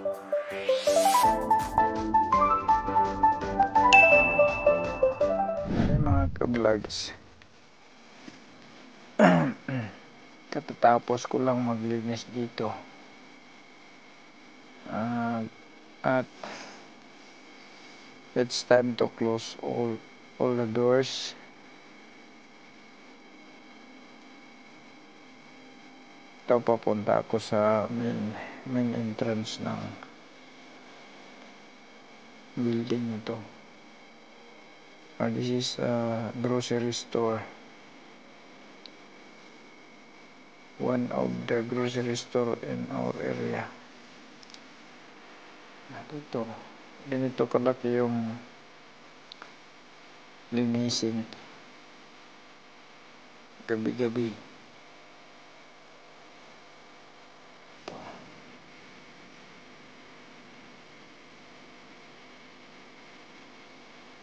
Ay mga ka-vlogs, katatapos ko lang maglinis dito at it's time to close all the doors. Ito, papunta ako sa main entrance ng building ito. This is a grocery store, one of the grocery store in our area. Dito, ganito kalaki yung linisin gabi-gabi.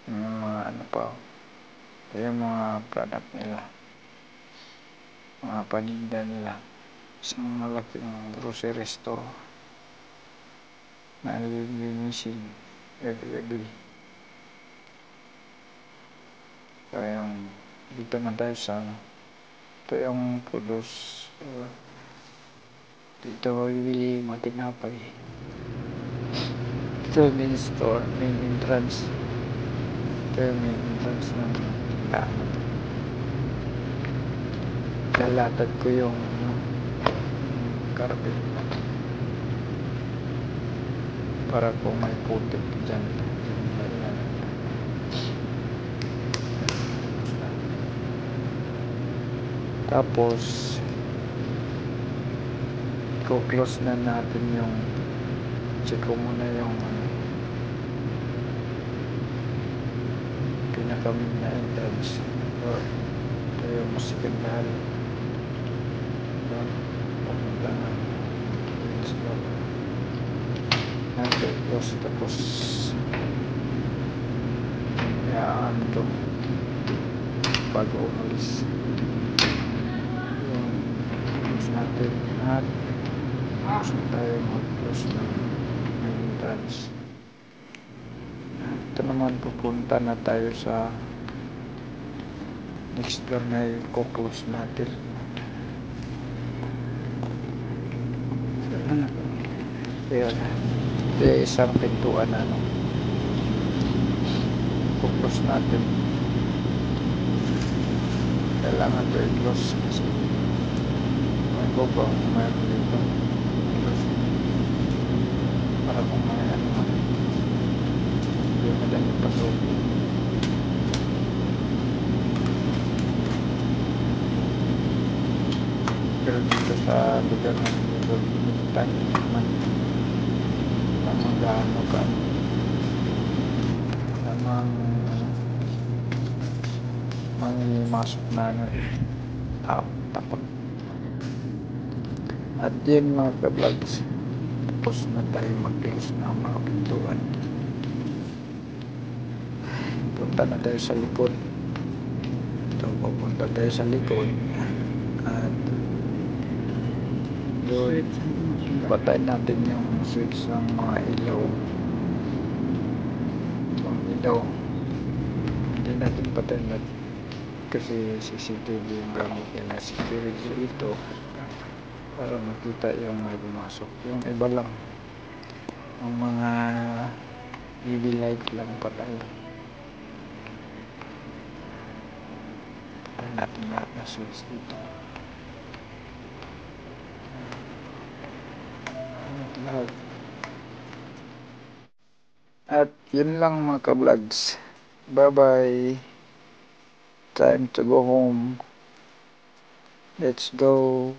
Mga ano pa, yung mga product nila, mga paninda nila. Isang malaking grocery store na lilinisin gabi-gabi. So yung dito na tayo sa ito yung pulos. Dito mabibili mga tinapay. Ito yung main store, main entrance. Ito yung main entrance ng tindahan. Lalatad ko yung carpet para kung may putik dyan. Tapos i-close na natin yung check ko muna yung pinaka-main na entrance or ito yung secondary. Pumunta na close, tapos kayaan ito bago umalis yung close natin at close na tayo mag-close ng main entrance. Ito naman, pupunta na tayo sa next door na i-close natin. Ayan, ito yung isang pintuan na i-close natin. Kailangan ito i-close kasi may bubong, may dito para kung may ano hindi madali pasok. Pero dito sa lugar ng tayo naman namang gaano ka namang masok na takot. At yun mga ka-vlogs, tapos na tayo mag-close ng mga pintuan. Punta na tayo sa likod. Ito, pupunta tayo sa likod at doon patay natin yung switch ng mga ilaw. Yung ilaw hindi natin patay natin kasi CCTV yung gamit nila, security dito para makita yung may pumasok. Yung iba lang ang mga UV light lang pala yun. Patay natin lahat na switch dito. Lahat. At yun lang mga ka-vlogs. Bye bye. Time to go home. Let's go.